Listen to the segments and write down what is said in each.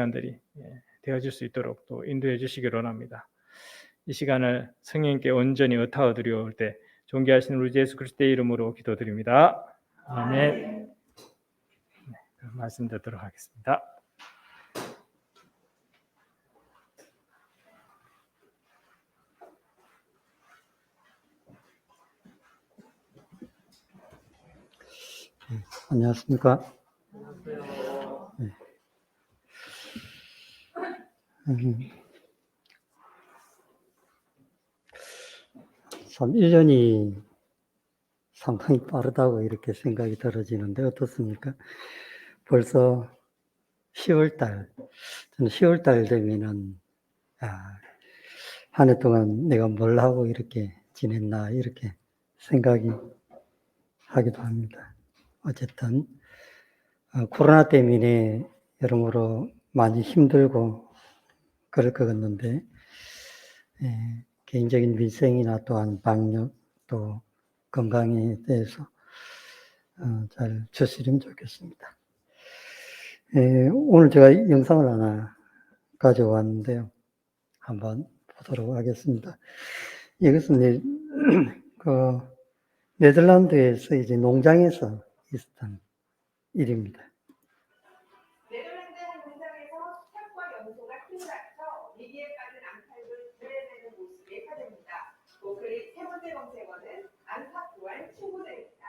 시간들이 되어질 수 있도록 또 인도해 주시기를 원합니다. 이 시간을 성령님께 온전히 의탁하여 드려올 때 존귀하신 우리 예수 그리스도의 이름으로 기도드립니다. 아멘. 네, 말씀 듣도록 하겠습니다. 안녕하십니까. 네. 참 1년이 상당히 빠르다고 이렇게 생각이 들어지는데 어떻습니까? 벌써 10월달, 저는 10월달 되면은 한 해 동안 내가 뭘 하고 이렇게 지냈나 이렇게 생각이 하기도 합니다. 어쨌든 코로나 때문에 여러모로 많이 힘들고 그럴 것 같는데 개인적인 민생이나 또한 방역 또 건강에 대해서 잘 주시면 좋겠습니다. 오늘 제가 영상을 하나 가져왔는데요. 한번 보도록 하겠습니다. 이것은 네덜란드에서 이제 농장에서 있었던 일입니다. 네덜란드 한 농장에서 수탉과 염소가 힘을 합쳐 위기에 빠진 암탉을 구해내는 모습이 화제입니다. 오클릿 세 번째 검색어는 암탉 구할 친구들입니다.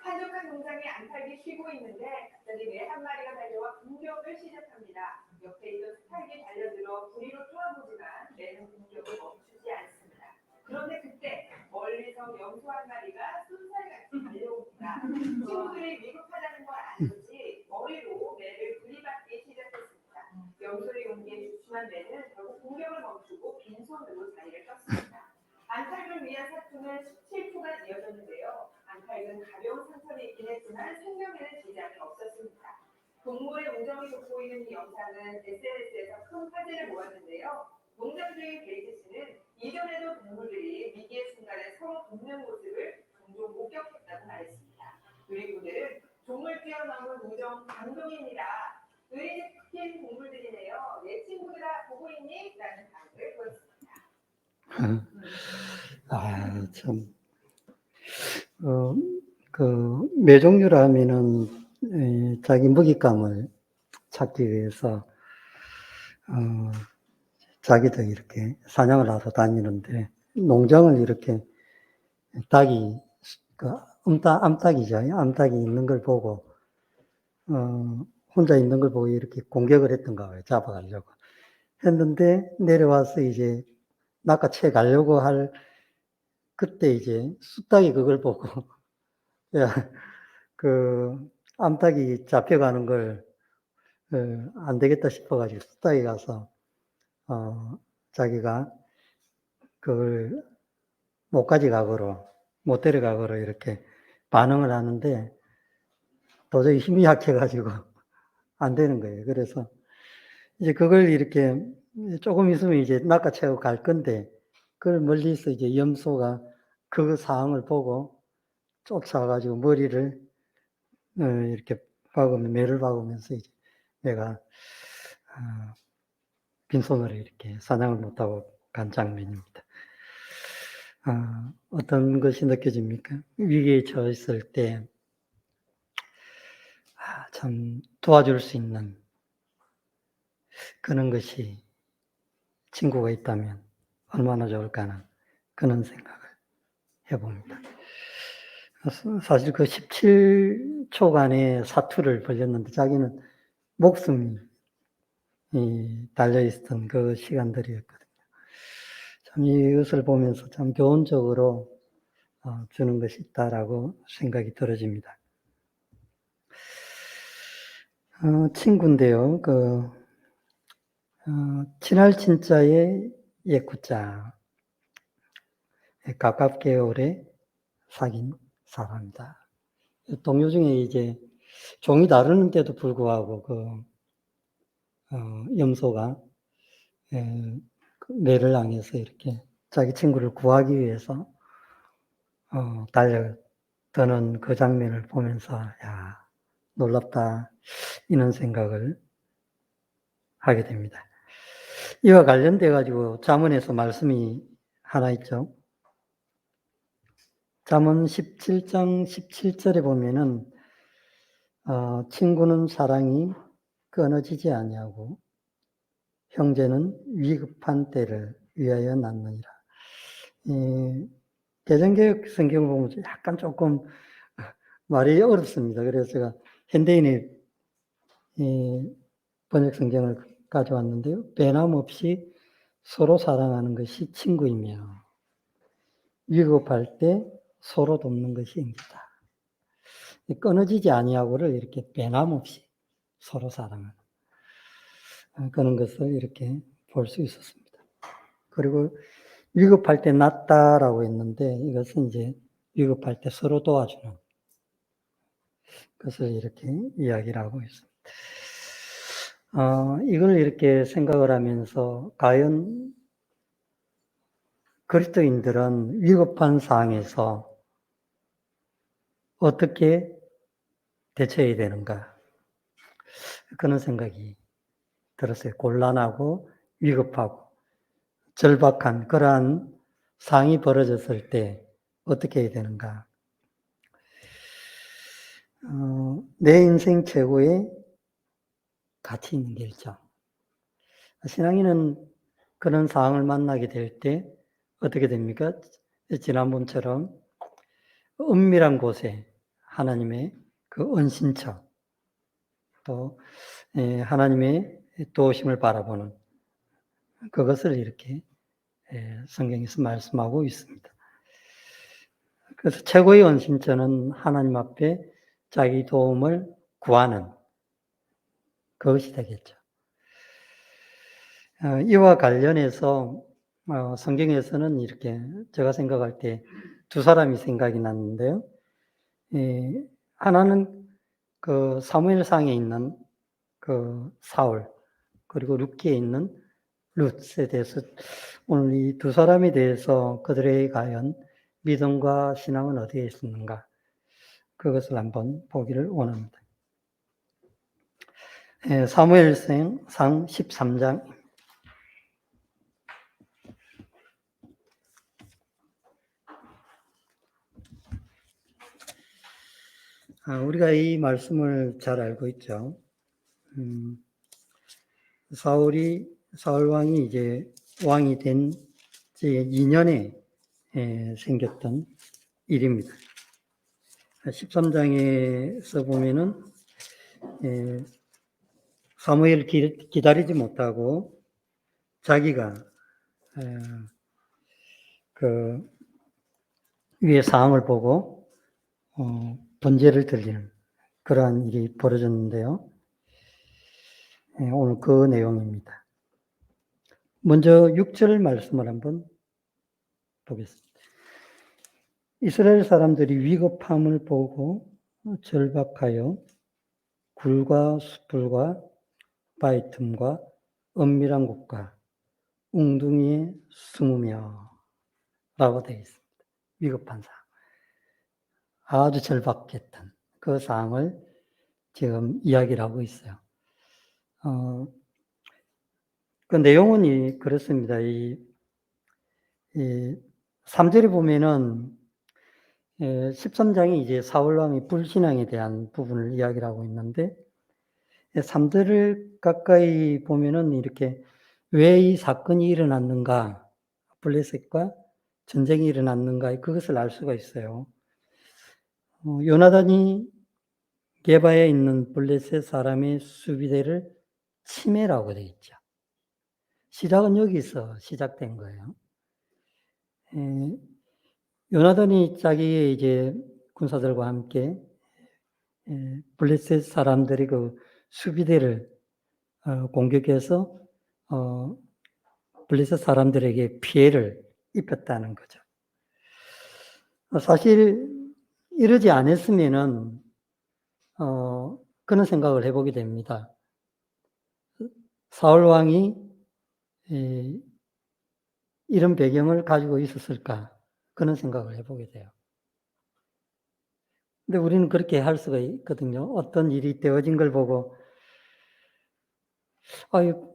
한적한 농장에 암탉이 쉬고 있는데 갑자기 매 한 마리가 달려와 공격을 시작합니다. 옆에 있던 수탉이 달려들어 부리로 쪼아보지만 매는 공격을 멈추지 않습니다. 그런데 그때 멀리서 염소 한 마리가 쏜살같이 달려옵니다. 친구들이 위급하다는 걸 알고지 머리로 매를 들이받기 시작했습니다. 염소의 용기에 주춤한 매는 결국 공격을 멈추고 빈손으로 자리를 떴습니다. 암탉을 위한 사투는 17초간 이어졌는데요. 암탉은 가벼운 상처는 있긴 했지만 생명에는 지장이 없었습니다. 동물의 우정이 돋보이는 이 영상은 SNS에서 큰 화제를 모았는데요. 농장주인 베이지 씨는 이전에도 동물들이 위기의 순간에 서로 돕는 모습을 종종 목격했다고 말했습니다. 우리 분들은 종을 뛰어넘은 우정 감동입니다. 의리 섞인 동물들이네요. 내 친구들아 보고 있니? 라는 답을 보였습니다. 참. 매종류라 하면은 자기 먹잇감을 찾기 위해서 자기도 이렇게 사냥을 하러 다니는데 농장을 이렇게 닭이 암탉이죠. 암탉이 있는 걸 보고 혼자 있는 걸 보고 이렇게 공격을 했던가 봐요. 잡아가려고 했는데 내려와서 이제 낚아채 가려고 할 그때 이제 숫닭이 그걸 보고 야, 암탉이 잡혀가는 걸 안 되겠다 싶어가지고 숫닭이 가서 자기가 그걸 못 가져가고로 못 데려가고로 이렇게 반응을 하는데 도저히 힘이 약해가지고 안 되는 거예요. 그래서 이제 그걸 이렇게 조금 있으면 이제 낚아채고 갈 건데 그걸 멀리서 이제 염소가 그 상황을 보고 쫓아가지고 머리를 이렇게 매를 박으면서 이제 내가 빈손으로 이렇게 사냥을 못하고 간 장면입니다. 어떤 것이 느껴집니까? 위기에 처했을 때 참 도와줄 수 있는 그런 것이 친구가 있다면 얼마나 좋을까 하는 그런 생각을 해봅니다. 사실 그 17초간의 사투를 벌였는데 자기는 목숨이 달려있었던 그 시간들이었거든요. 참 이것을 보면서 참 교훈적으로 주는 것이 있다라고 생각이 들어집니다. 친구인데요. 친할 친자의 예구자. 가깝게 오래 사귄 사람이다. 동요 중에 이제 종이 다르는데도 불구하고 염소가 매를 향해서 이렇게 자기 친구를 구하기 위해서 달려드는 그 장면을 보면서 야, 놀랍다. 이런 생각을 하게 됩니다. 이와 관련돼 가지고 잠언에서 말씀이 하나 있죠. 잠언 17장 17절에 보면은 친구는 사랑이 끊어지지 아니하고 형제는 위급한 때를 위하여 낳느니라. 개정개혁 성경을 보면 약간 조금 말이 어렵습니다. 그래서 제가 현대인의 번역 성경을 가져왔는데요. 배남없이 서로 사랑하는 것이 친구이며 위급할 때 서로 돕는 것이 형제다. 끊어지지 아니하고를 이렇게 배남없이 서로 사랑하는 그런 것을 이렇게 볼 수 있었습니다. 그리고 위급할 때 낫다라고 했는데 이것은 이제 위급할 때 서로 도와주는 것을 이렇게 이야기를 하고 있습니다. 이걸 이렇게 생각을 하면서 과연 그리스도인들은 위급한 상황에서 어떻게 대처해야 되는가 그런 생각이 들었어요. 곤란하고 위급하고 절박한 그러한 상황이 벌어졌을 때 어떻게 해야 되는가. 내 인생 최고의 가치 있는 결정. 신앙인은 그런 상황을 만나게 될 때 어떻게 됩니까? 지난번처럼 은밀한 곳에 하나님의 그 은신처, 또 하나님의 도우심을 바라보는 그것을 이렇게 성경에서 말씀하고 있습니다. 그래서 최고의 은신처는 하나님 앞에 자기 도움을 구하는 그것이 되겠죠. 이와 관련해서 성경에서는 이렇게 제가 생각할 때 두 사람이 생각이 났는데요. 하나는 그 사무엘상에 있는 그 사울, 그리고 룻기에 있는 룻에 대해서 오늘 이 두 사람에 대해서 그들의 과연 믿음과 신앙은 어디에 있었는가 그것을 한번 보기를 원합니다. 사무엘상 13장 우리가 이 말씀을 잘 알고 있죠. 사울 왕이 이제 왕이 된 지 2년에 생겼던 일입니다. 13장에서 보면은 사무엘 기다리지 못하고 자기가 그 위의 상황을 보고 번제를 드리는 그러한 일이 벌어졌는데요. 오늘 그 내용입니다. 먼저 6절 말씀을 한번 보겠습니다. 이스라엘 사람들이 위급함을 보고 절박하여 굴과 숯불과 바위 틈과 은밀한 곳과 웅둥이에 숨으며 라고 되어 있습니다. 위급한 상황. 아주 절박했던 그 상황을 지금 이야기를 하고 있어요. 그 내용은 그렇습니다. 이 3절에 보면은 13장이 이제 사울왕의 불신앙에 대한 부분을 이야기를 하고 있는데 3절을 가까이 보면은 이렇게 왜 이 사건이 일어났는가, 블레셋과 전쟁이 일어났는가 그것을 알 수가 있어요. 요나단이 게바에 있는 블레셋 사람의 수비대를 침해라고 되어 있죠. 시작은 여기서 시작된 거예요. 요나단이 자기의 이제 군사들과 함께 블레셋 사람들이 그 수비대를 공격해서 블레셋 사람들에게 피해를 입혔다는 거죠. 사실 이러지 않았으면은 그런 생각을 해보게 됩니다. 사울 왕이 이런 배경을 가지고 있었을까? 그런 생각을 해보게 돼요. 근데 우리는 그렇게 할 수가 있거든요. 어떤 일이 되어진 걸 보고,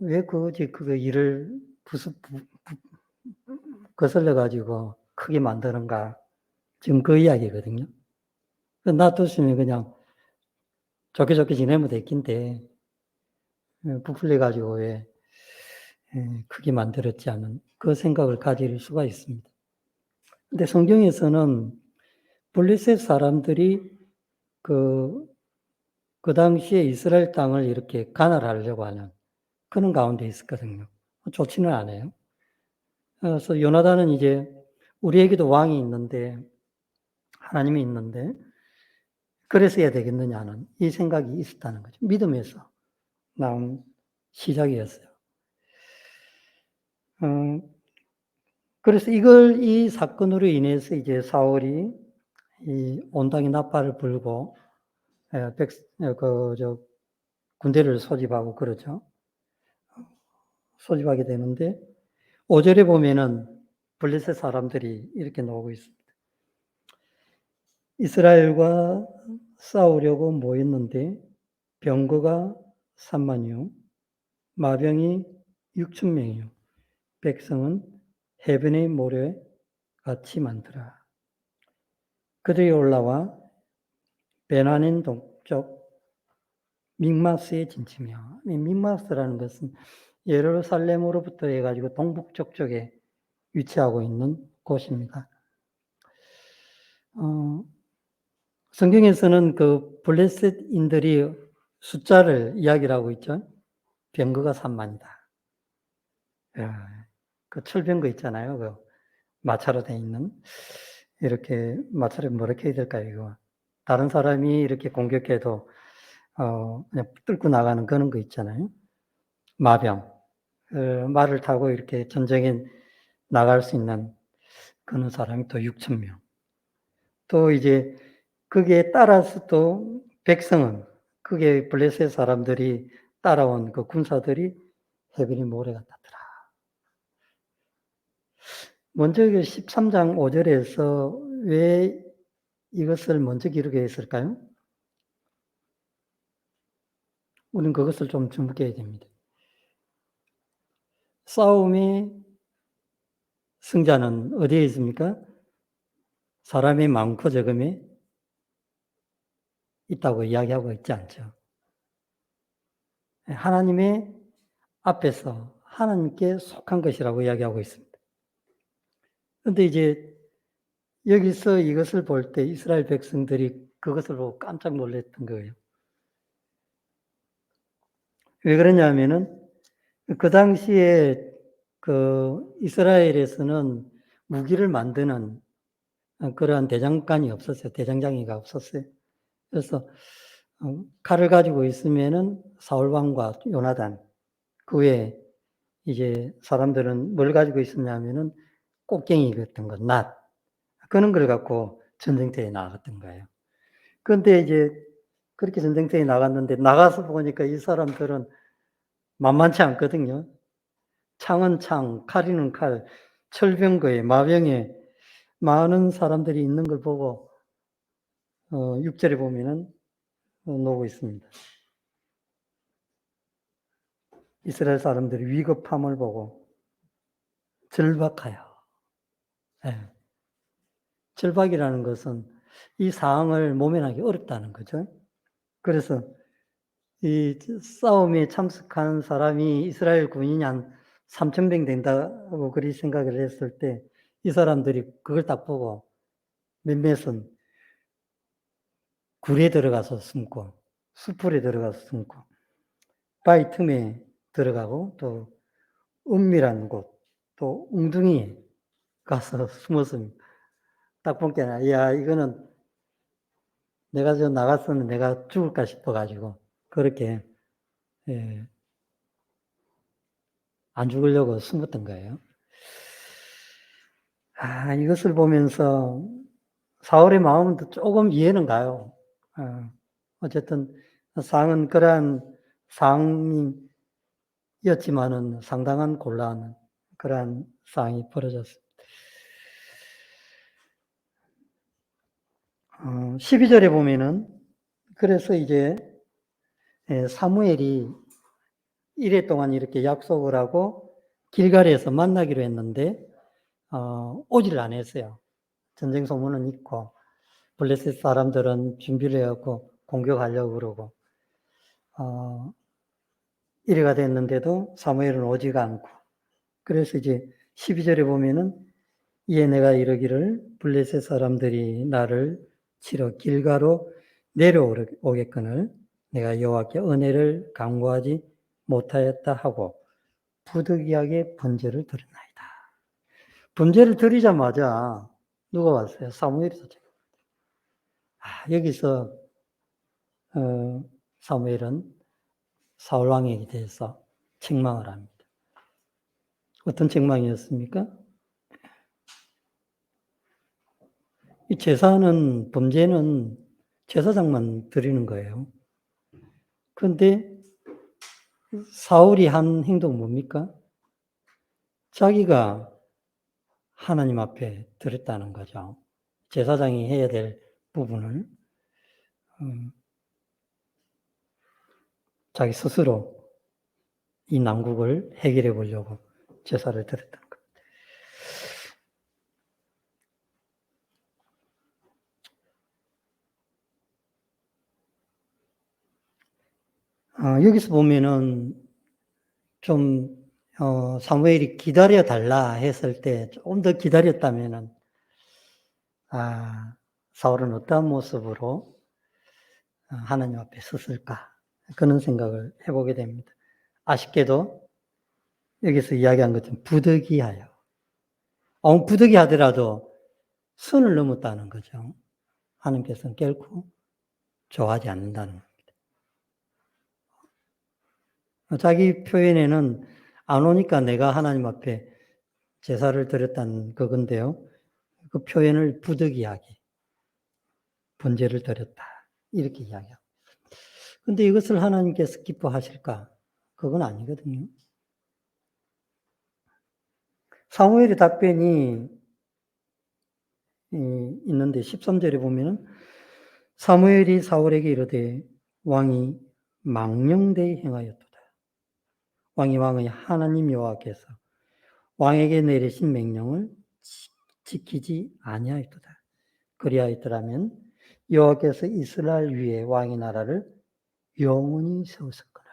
왜 그거 일을 거슬러가지고 크게 만드는가. 지금 그 이야기거든요. 놔뒀으면 그냥 좋게 좋게 지내면 됐긴데, 부풀려가지고 왜 크게 만들었지 않은 그 생각을 가질 수가 있습니다. 근데 성경에서는 블레셋 사람들이 그 당시에 이스라엘 땅을 이렇게 가나하려고 하는 그런 가운데 있었거든요. 좋지는 않아요. 그래서 요나단은 이제 우리에게도 왕이 있는데, 하나님이 있는데, 그래서 해야 되겠느냐는 이 생각이 있었다는 거죠. 믿음에서 나온 시작이었어요. 그래서 이 사건으로 인해서 이제 사울이 이 온당이 나팔을 불고, 군대를 소집하고 그러죠. 소집하게 되는데, 5절에 보면은 블레셋 사람들이 이렇게 나오고 있습니다. 이스라엘과 싸우려고 모였는데 병거가 3만이요, 마병이 6천 명이요, 백성은 해변의 모래 같이 많더라. 그들이 올라와 베나닌 동쪽 믹마스에 진치며, 이 믹마스라는 것은 예루살렘으로부터 해가지고 동북쪽 쪽에 위치하고 있는 곳입니다. 성경에서는 그 블레셋인들이 숫자를 이야기를 하고 있죠. 병거가 3만이다. 그 철병거 있잖아요. 그 마차로 돼 있는. 이렇게 마차를 뭐렇게 해야 될까요, 이거? 다른 사람이 이렇게 공격해도 그냥 뚫고 나가는 그런 거 있잖아요. 마병. 말을 타고 이렇게 전쟁에 나갈 수 있는 그런 사람이 또 6천 명. 또 이제 거기에 따라서 또 백성은, 그게 블레셋 사람들이 따라온 그 군사들이 해변이 모래 같았더라. 먼저 13장 5절에서 왜 이것을 먼저 기록해 있을까요? 우리는 그것을 좀 주목해야 됩니다. 싸움의 승자는 어디에 있습니까? 사람의 많고 적음에 있다고 이야기하고 있지 않죠. 하나님의 앞에서 하나님께 속한 것이라고 이야기하고 있습니다. 그런데 이제 여기서 이것을 볼 때 이스라엘 백성들이 그것을 보고 깜짝 놀랐던 거예요. 왜 그러냐면은 그 당시에 그 이스라엘에서는 무기를 만드는 그러한 대장간이 없었어요. 대장장이가 없었어요. 그래서 칼을 가지고 있으면은 사울왕과 요나단, 그 외에 이제 사람들은 뭘 가지고 있었냐면은 꽃갱이 같은 거, 낫, 그런 걸 갖고 전쟁터에 나갔던 거예요. 그런데 이제 그렇게 전쟁터에 나갔는데 나가서 보니까 이 사람들은 만만치 않거든요. 창은 창, 칼이는 칼, 철병거에, 마병에 많은 사람들이 있는 걸 보고 6절에 보면은 나오고 있습니다. 이스라엘 사람들이 위급함을 보고 절박하여. 네. 절박이라는 것은 이 상황을 모면하기 어렵다는 거죠. 그래서 이 싸움에 참석한 사람이 이스라엘 군인이 한 3,000명 된다고 그리 생각을 했을 때 이 사람들이 그걸 딱 보고 몇몇은 굴에 들어가서 숨고, 수풀에 들어가서 숨고, 바위 틈에 들어가고, 또 은밀한 곳, 또 웅둥이에 가서 숨었습니다. 딱 보니까 야, 이거는 내가 저 나갔으면 내가 죽을까 싶어가지고 그렇게 안 죽으려고 숨었던 거예요. 이것을 보면서 사울의 마음은 조금 이해는 가요. 어쨌든 상은 그러한 상이었지만은 상당한 곤란, 그러한 상이 벌어졌습니다. 12절에 보면은 그래서 이제 사무엘이 이래 동안 이렇게 약속을 하고 길갈에서 만나기로 했는데 오지를 안 했어요. 전쟁 소문은 있고 블레셋 사람들은 준비를 해갖고 공격하려고 그러고 이래가 됐는데도 사무엘은 오지가 않고 그래서 이제 12절에 보면은 이에 내가 이르기를 블레셋 사람들이 나를 치러 길가로 내려오겠거늘 내가 여호와께 은혜를 간구하지 못하였다 하고 부득이하게 번제를 드렸나이다. 번제를 드리자마자 누가 왔어요? 사무엘이 왔죠. 여기서 사무엘은 사울 왕에게 대해서 책망을 합니다. 어떤 책망이었습니까? 이 제사는 번제는 제사장만 드리는 거예요. 그런데 사울이 한 행동 뭡니까? 자기가 하나님 앞에 드렸다는 거죠. 제사장이 해야 될 부분을 자기 스스로 이 난국을 해결해 보려고 제사를 드렸다는 거예요. 여기서 보면은 좀 사무엘이 기다려 달라 했을 때 조금 더 기다렸다면은 사울은 어떠한 모습으로 하나님 앞에 섰을까 그런 생각을 해보게 됩니다. 아쉽게도 여기서 이야기한 것처럼 부득이하여 부득이하더라도 선을 넘었다는 거죠. 하나님께서는 결코 좋아하지 않는다는 겁니다. 자기 표현에는 안 오니까 내가 하나님 앞에 제사를 드렸다는 그건데요. 그 표현을 부득이하게 번제를 드렸다 이렇게 이야기합니다. 그런데 이것을 하나님께서 기뻐하실까? 그건 아니거든요. 사무엘의 답변이 있는데 13절에 보면은 사무엘이 사울에게 이르되 왕이 망령되이 행하였도다. 왕의 하나님 여호와께서 왕에게 내리신 명령을 지키지 아니하였도다. 그리하였더라면 여호와께서 이스라엘 위에 왕의 나라를 영원히 세우셨거늘.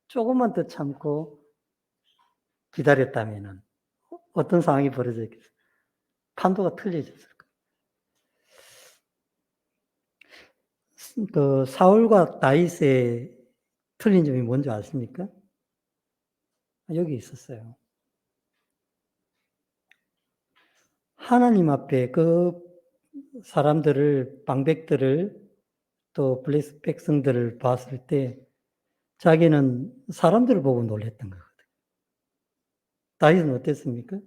조금만 더 참고 기다렸다면 어떤 상황이 벌어졌겠어요? 판도가 틀려졌을 거예요. 그 사울과 다윗의 틀린 점이 뭔지 아십니까? 여기 있었어요. 하나님 앞에 그 사람들을, 방백들을 또 블레스 백성들을 봤을 때 자기는 사람들을 보고 놀랬던 거거든요. 다윗은 어땠습니까?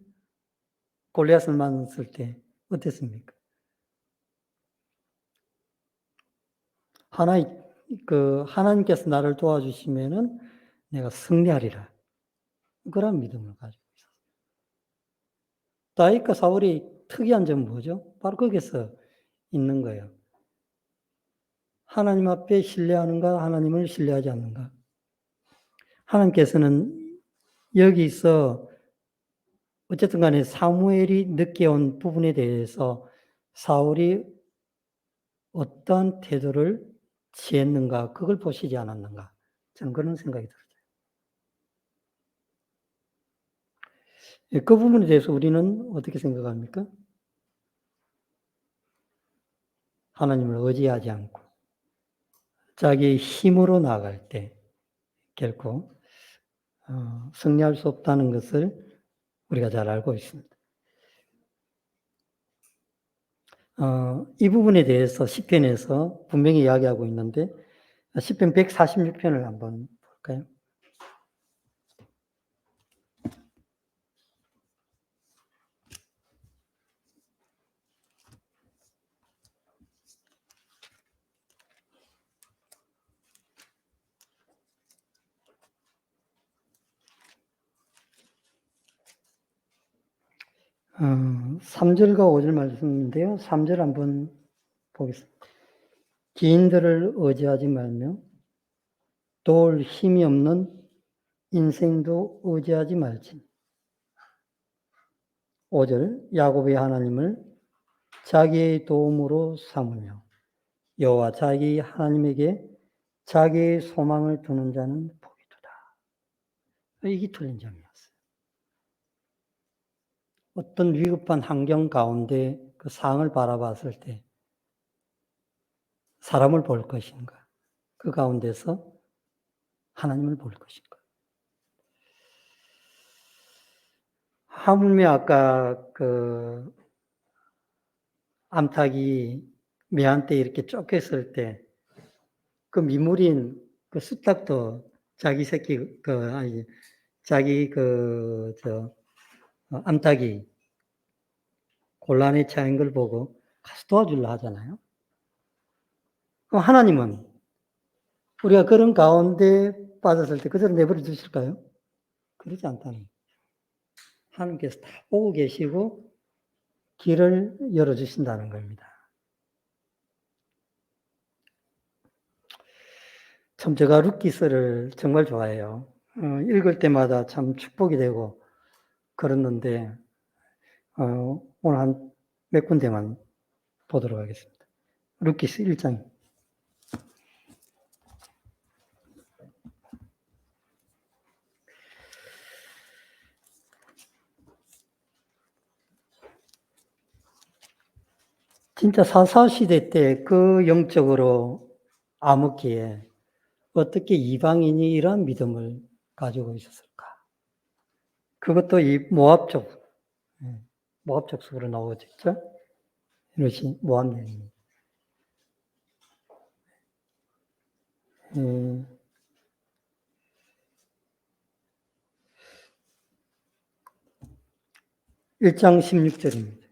골리앗을 만났을 때 어땠습니까? 하나님께서 나를 도와주시면은 내가 승리하리라. 그런 믿음을 가지고 있었어요. 다윗과 사울이 특이한 점은 뭐죠? 바로 거기서 있는 거예요. 하나님 앞에 신뢰하는가, 하나님을 신뢰하지 않는가. 하나님께서는 여기서 어쨌든 간에 사무엘이 느껴온 부분에 대해서 사울이 어떠한 태도를 취했는가, 그걸 보시지 않았는가. 저는 그런 생각이 들어요. 그 부분에 대해서 우리는 어떻게 생각합니까? 하나님을 의지하지 않고 자기의 힘으로 나아갈 때 결코 승리할 수 없다는 것을 우리가 잘 알고 있습니다. 이 부분에 대해서 시편에서 분명히 이야기하고 있는데 시편 146편을 한번 볼까요? 어, 3절과 5절 말씀인데요. 3절 한번 보겠습니다. 지인들을 의지하지 말며 도울 힘이 없는 인생도 의지하지 말지. 5절 야곱의 하나님을 자기의 도움으로 삼으며 여호와 자기 하나님에게 자기의 소망을 두는 자는 복이 두다. 이게 틀린 점이었어요. 어떤 위급한 환경 가운데 그 상황을 바라봤을 때 사람을 볼 것인가? 그 가운데서 하나님을 볼 것인가? 하물며 아까 그 암탉이 매한 때 이렇게 쫓겼을 때 그 미물인 그 수탉도 자기 새끼 자기 암탉이 곤란에 처한 걸 보고 가서 도와주려 하잖아요. 그럼 하나님은 우리가 그런 가운데 빠졌을 때 그대로 내버려 두실까요? 그러지 않다는 거예요. 하나님께서 다 보고 계시고 길을 열어주신다는 겁니다. 참 제가 룻기서를 정말 좋아해요. 읽을 때마다 참 축복이 되고 그랬는데 오늘 한 몇 군데만 보도록 하겠습니다. 룻기서 1장. 진짜 사사시대 때 그 영적으로 암흑기에 어떻게 이방인이 이러한 믿음을 가지고 있었을까? 그것도 이 모압 족속으로 나오겠죠? 이것이 모압 여인입니다. 1장 16절입니다.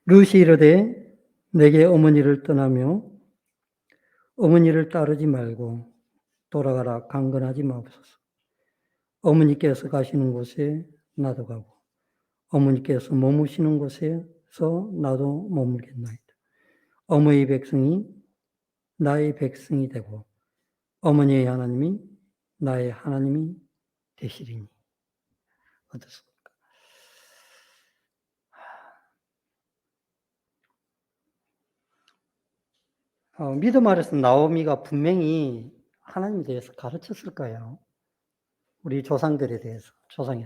룻이 이르되 내게 어머니를 떠나며 어머니를 따르지 말고 돌아가라 강건하지 마옵소서. 어머니께서 가시는 곳에 나도 가고 어머니께서 머무시는 곳에서 나도 머물겠나이다. 어머니의 백성이 나의 백성이 되고 어머니의 하나님이 나의 하나님이 되시리니. 어떻습니까? 믿음 아래서 나오미가 분명히 하나님에 대해서 가르쳤을 거예요. 우리 조상들에 대해서, 조상이.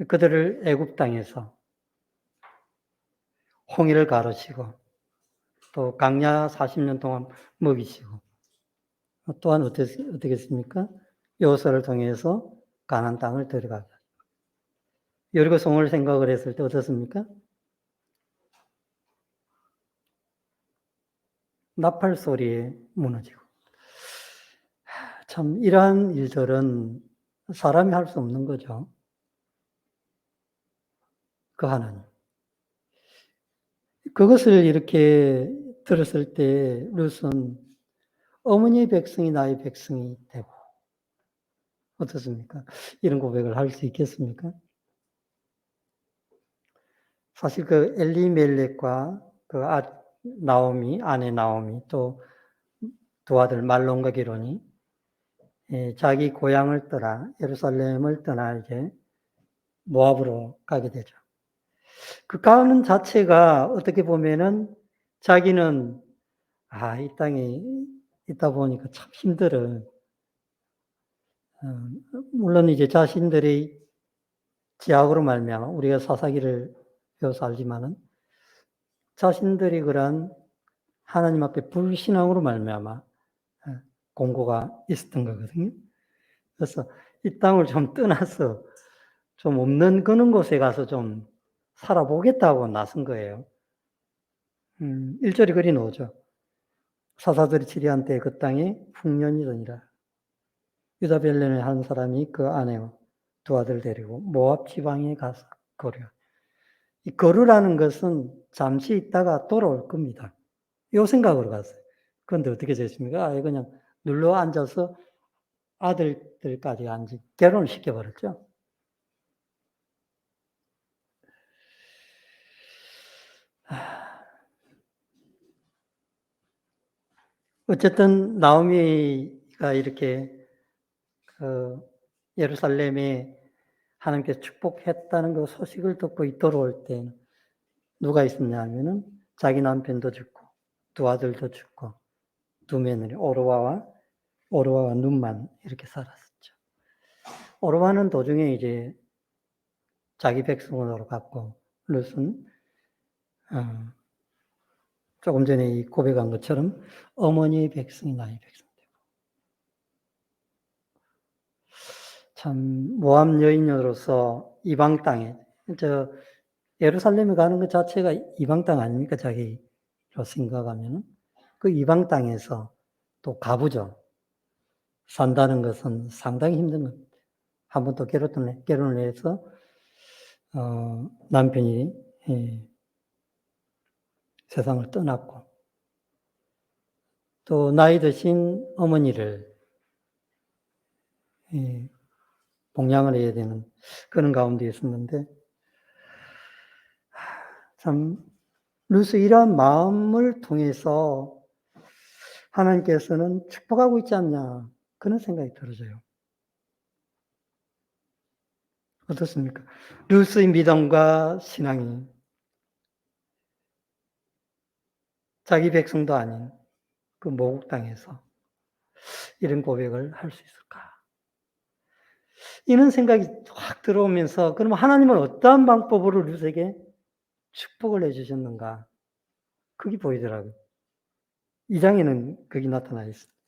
그들을 애굽 땅에서 홍해를 가르치고 또 강야 40년 동안 먹이시고 또한 어떻겠습니까? 여호수아를 통해서 가나안 땅을 들어가게. 여리고 성을 생각을 했을 때 어떻습니까? 나팔 소리에 무너지고. 참 이러한 일들은 사람이 할 수 없는 거죠. 그 하나님. 그것을 이렇게 들었을 때 룻은 어머니의 백성이 나의 백성이 되고 어떻습니까? 이런 고백을 할 수 있겠습니까? 사실 그 엘리멜렉과 그 나오미, 아내 나오미 또 두 아들 말론과 기론이 자기 고향을 떠나 예루살렘을 떠나 이제 모압으로 가게 되죠. 그 가는 자체가 어떻게 보면은 자기는 이 땅에 있다 보니까 참 힘들어. 물론 이제 자신들의 지약으로 말미암아 우리가 사사기를 배워서 알지만은 자신들이 그러한 하나님 앞에 불신앙으로 말미암아 공고가 있었던 거거든요. 그래서 이 땅을 좀 떠나서 좀 없는 그런 곳에 가서 좀 살아보겠다고 나선 거예요. 1절이 그리 나오죠. 사사들이 치리한 때 그 땅에 풍년이더니라. 유다 벨렘의 한 사람이 그 아내와 두 아들 데리고 모압 지방에 가서 거류. 이 거류라는 것은 잠시 있다가 돌아올 겁니다. 이 생각으로 갔어요. 그런데 어떻게 됐습니까? 그냥 눌러 앉아서 아들들까지 결혼을 시켜버렸죠. 어쨌든 나오미가 이렇게 그 예루살렘에 하나님께서 축복했다는 그 소식을 듣고 이끌어올 때 누가 있었냐 하면은 자기 남편도 죽고 두 아들도 죽고 두 며느리 오르와와 눈만 이렇게 살았었죠. 오르와는 도중에 이제 자기 백성으로 갔고 룻은 조금 전에 이 고백한 것처럼 어머니의 백성이 나의 백성 되고 참 모함 여인으로서 이방 땅에 예루살렘에 가는 것 자체가 이방 땅 아닙니까? 자기로 생각하면은 그 이방 땅에서 또 가부죠. 산다는 것은 상당히 힘든 겁니다. 한 번 또 결혼을 해서 남편이 세상을 떠났고 또 나이 드신 어머니를 봉양을 해야 되는 그런 가운데 있었는데 참 루스 이러한 마음을 통해서 하나님께서는 축복하고 있지 않냐 그런 생각이 들어져요. 어떻습니까? 루스의 믿음과 신앙이 자기 백성도 아닌 그 모국 땅에서 이런 고백을 할 수 있을까? 이런 생각이 확 들어오면서 그러면 하나님은 어떠한 방법으로 루스에게 축복을 해주셨는가? 그게 보이더라고요. 2장에는 그게 나타나 있습니다.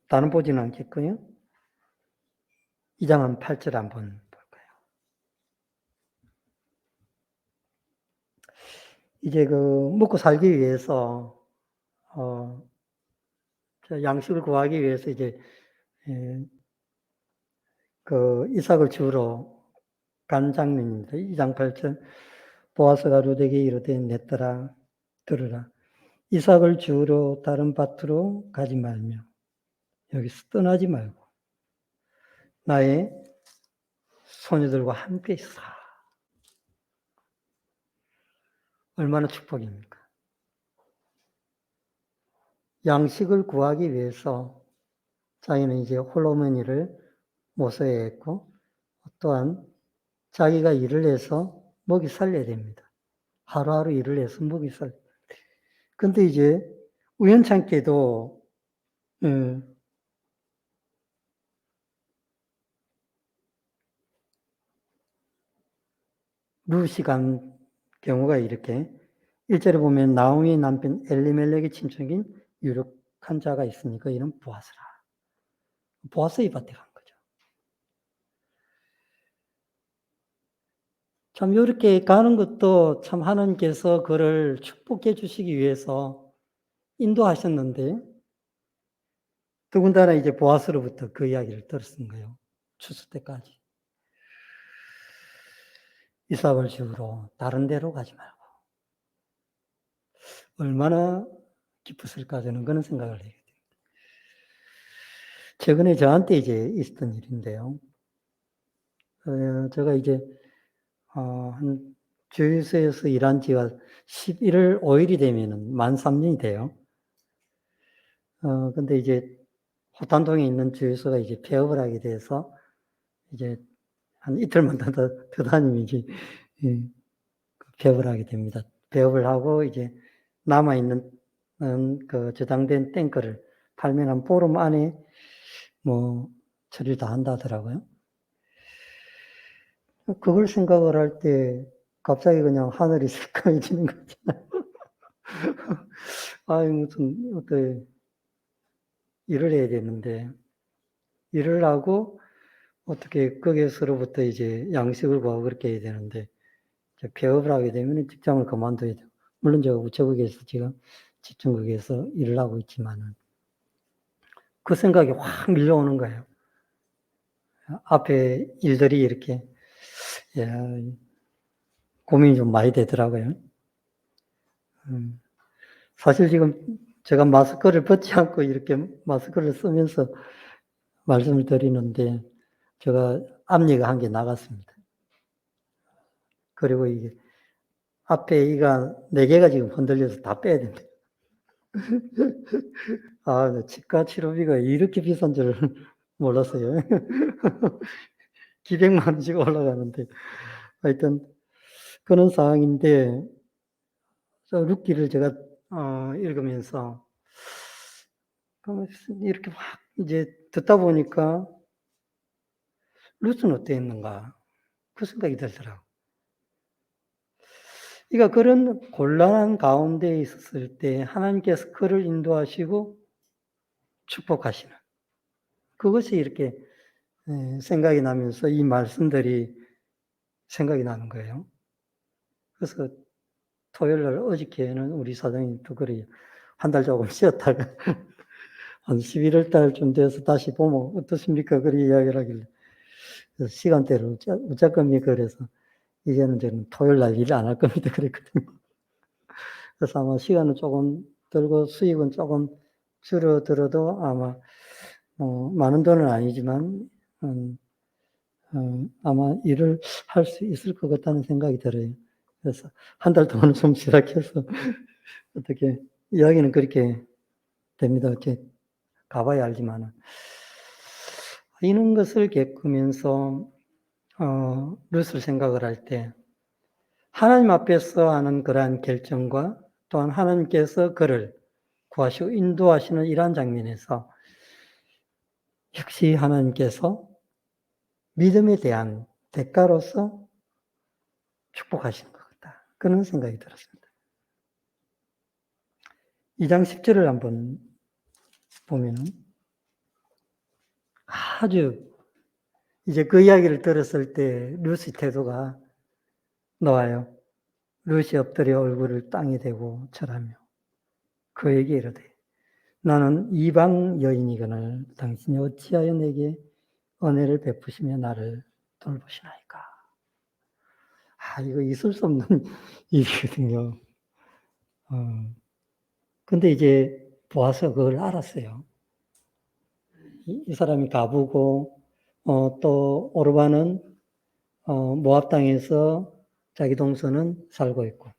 다른 보지는 않겠고요. 2장 8절 한번 볼까요? 이제 먹고 살기 위해서 양식을 구하기 위해서 이제 이삭을 주우러 간 장면입니다. 2장 8절 보아스가 룻에게 이르되 내 딸아 들으라 이삭을 주우러 다른 밭으로 가지 말며 여기서 떠나지 말고 나의 소녀들과 함께 있어. 얼마나 축복입니까? 양식을 구하기 위해서 자기는 이제 홀로머니를 모셔야 했고 또한 자기가 일을 해서 먹이 살려야 됩니다. 하루하루 일을 해서 먹이 살려야 됩니다. 근데 이제 우연찮게도 룻이 간 경우가 이렇게 1절에 보면 나오미의 남편 엘리멜렉의 친척인 유력한 자가 있으니까 이는 보아스라. 보아스의 밭에 간 거죠. 참 이렇게 가는 것도 참 하나님께서 그를 축복해 주시기 위해서 인도하셨는데 더군다나 이제 보아스로부터 그 이야기를 들었은 거예요. 추수 때까지. 이삭을 주우러 다른 데로 가지 말고. 얼마나 기뻤을까 저는 그런 생각을 해요. 최근에 저한테 이제 있었던 일인데요. 제가 이제 한 주유소에서 일한 지가 11월 5일이 되면은 만 3년이 돼요. 근데 이제 호탄동에 있는 주유소가 이제 폐업을 하게 돼서 이제 한 이틀만 더 다니면 이제 폐업을 하게 됩니다. 폐업을 하고 이제 남아있는 그 저장된 탱크를 팔면 한 보름 안에 처리를 다 한다 하더라고요. 그걸 생각을 할 때 갑자기 그냥 하늘이 새까매지는 거잖아요. 무슨 어떻게 일을 해야 되는데 일을 하고 어떻게 거기서로부터 이제 양식을 구하고 그렇게 해야 되는데 폐업을 하게 되면 직장을 그만둬야 돼요. 물론 제가 우체국에서 지금 집중국에서 일을 하고 있지만은 그 생각이 확 밀려오는 거예요. 앞에 일들이 이렇게 고민이 좀 많이 되더라고요. 사실 지금 제가 마스크를 벗지 않고 이렇게 마스크를 쓰면서 말씀을 드리는데 제가 앞니가 한 개 나갔습니다. 그리고 이게 앞에 이가 4개가 지금 흔들려서 다 빼야 된대. 아, 치과 치료비가 이렇게 비싼 줄 몰랐어요. 기백만 원씩 올라가는데. 하여튼, 그런 상황인데, 룻기를 제가, 읽으면서, 이렇게 막 이제 듣다 보니까, 룻은 어땠는가? 그 생각이 들더라고. 그러니까 그런 곤란한 가운데 있었을 때 하나님께서 그를 인도하시고 축복하시는 그것이 이렇게 생각이 나면서 이 말씀들이 생각이 나는 거예요. 그래서 토요일 날 어저께는 우리 사장님도 그래요. 한 달 조금 쉬었다가 한 11월 달쯤 돼서 다시 보면 어떻습니까? 그렇게 이야기를 하길래 시간대를 어쩔 겁니까? 그래서 이제는 저는 토요일 날 일 안 할 겁니다. 그랬거든요. 그래서 아마 시간은 조금 들고 수익은 조금 줄어들어도 아마 많은 돈은 아니지만 아마 일을 할 수 있을 것 같다는 생각이 들어요. 그래서 한 달 동안 좀 시작해서 어떻게 이야기는 그렇게 됩니다. 어째 가봐야 알지만 이런 것을 겪으면서 룻을 생각을 할 때 하나님 앞에서 하는 그러한 결정과 또한 하나님께서 그를 구하시고 인도하시는 이러한 장면에서 역시 하나님께서 믿음에 대한 대가로서 축복하신 것 같다. 그런 생각이 들었습니다. 2장 10절을 한번 보면은 아주 이제 그 이야기를 들었을 때 룻의 태도가 나와요. 룻이 엎드려 얼굴을 땅에 대고 절하며 그에게 이르되 나는 이방 여인이거늘 당신이 어찌하여 내게 은혜를 베푸시며 나를 돌보시나이까. 이거 있을 수 없는 일이거든요. 근데 이제 보아서 그걸 알았어요. 이 사람이 가부고, 또 오르바는 모압 땅에서 자기 동서는 살고 있고,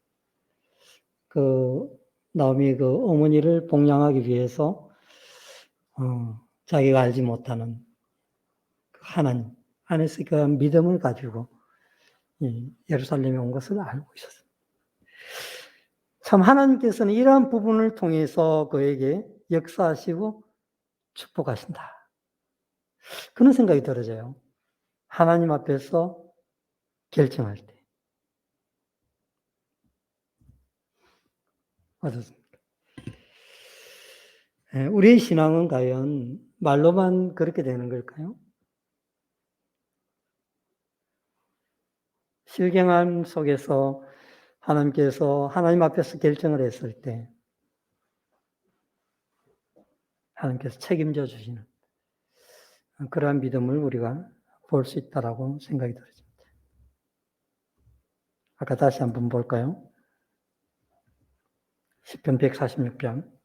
나오미 그 어머니를 봉양하기 위해서 자기가 알지 못하는 하나님 안에서 그 믿음을 가지고 예루살렘에 온 것을 알고 있었습니다. 참 하나님께서는 이러한 부분을 통해서 그에게 역사하시고 축복하신다. 그런 생각이 들어져요. 하나님 앞에서 결정할 때. 어떻습니까? 우리의 신앙은 과연 말로만 그렇게 되는 걸까요? 실경함 속에서 하나님께서 하나님 앞에서 결정을 했을 때 하나님께서 책임져 주시는 그러한 믿음을 우리가 볼 수 있다라고 생각이 들어집니다. 아까 다시 한번 볼까요? 시편 146편.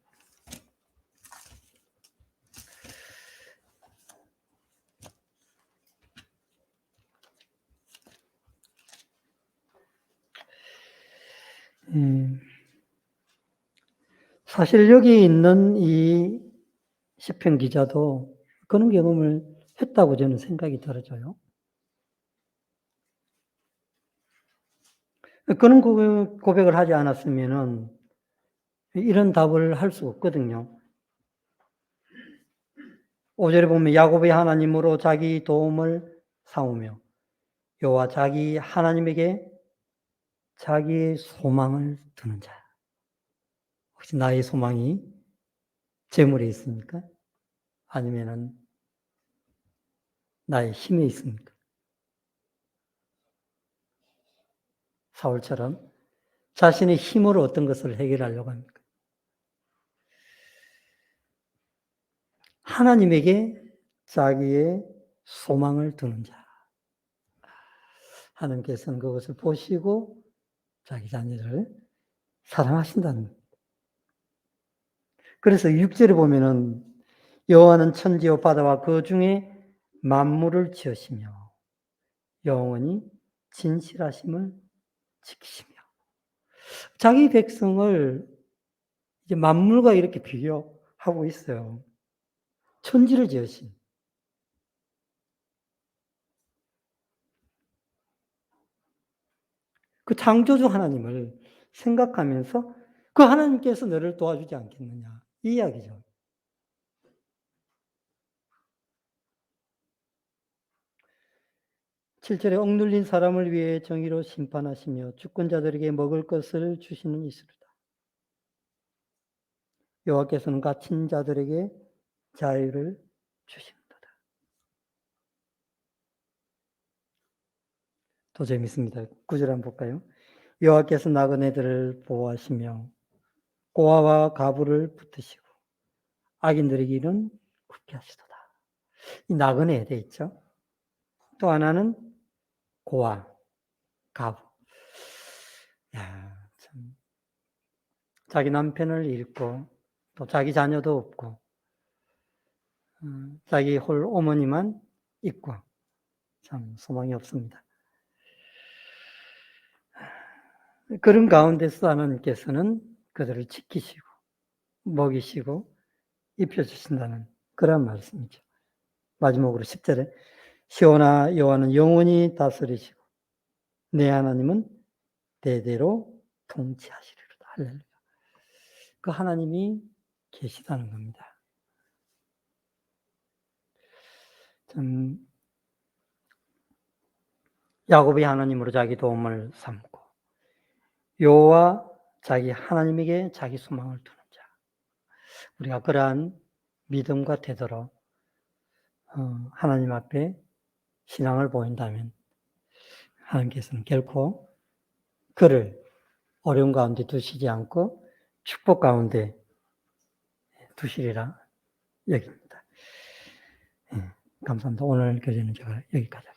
사실 여기 있는 이 시편 기자도 그런 경험을 했다고 저는 생각이 들어져요. 그런 고백을 하지 않았으면은 이런 답을 할 수 없거든요. 5절에 보면 야곱의 하나님으로 자기 도움을 삼으며 여호와 자기 하나님에게 자기의 소망을 두는 자. 혹시 나의 소망이 재물에 있습니까? 아니면은 나의 힘에 있습니까? 사울처럼 자신의 힘으로 어떤 것을 해결하려고 합니까? 하나님에게 자기의 소망을 두는 자. 하나님께서는 그것을 보시고 자기 자녀를 사랑하신다는 겁니다. 그래서 6절에 보면은 여호와는 천지와 바다와 그 중에 만물을 지으시며 영원히 진실하심을 지키시며 자기 백성을 이제 만물과 이렇게 비교하고 있어요. 천지를 지으신. 그 창조주 하나님을 생각하면서 그 하나님께서 너를 도와주지 않겠느냐. 이 이야기죠. 칠절에 억눌린 사람을 위해 정의로 심판하시며 주권자들에게 먹을 것을 주시는 이시로다. 여호와께서는 갇힌 자들에게 자유를 주십니다. 더 재밌습니다. 9절 한번 볼까요? 여호와께서 나그네들을 보호하시며 고아와 가부를 붙드시고 악인들의 길은 굳게 하시도다. 이 나그네 돼 있죠. 또 하나는 고아, 가부. 야, 참. 자기 남편을 잃고 또 자기 자녀도 없고 자기 홀 어머니만 있고 참 소망이 없습니다. 그런 가운데서 하나님께서는 그들을 지키시고 먹이시고 입혀주신다는 그런 말씀이죠. 마지막으로 10절에 시온아 여호와는 영원히 다스리시고 내 하나님은 대대로 통치하시리로다. 할렐루야. 그 하나님이 계시다는 겁니다. 참 야곱이 하나님으로 자기 도움을 삼고 여호와 자기 하나님에게 자기 소망을 두는 자. 우리가 그러한 믿음과 태도로 하나님 앞에 신앙을 보인다면 하나님께서는 결코 그를 어려운 가운데 두시지 않고 축복 가운데 두시리라 여깁니다. 감사합니다. 오늘 교제는 제가 여기까지 하겠습니다.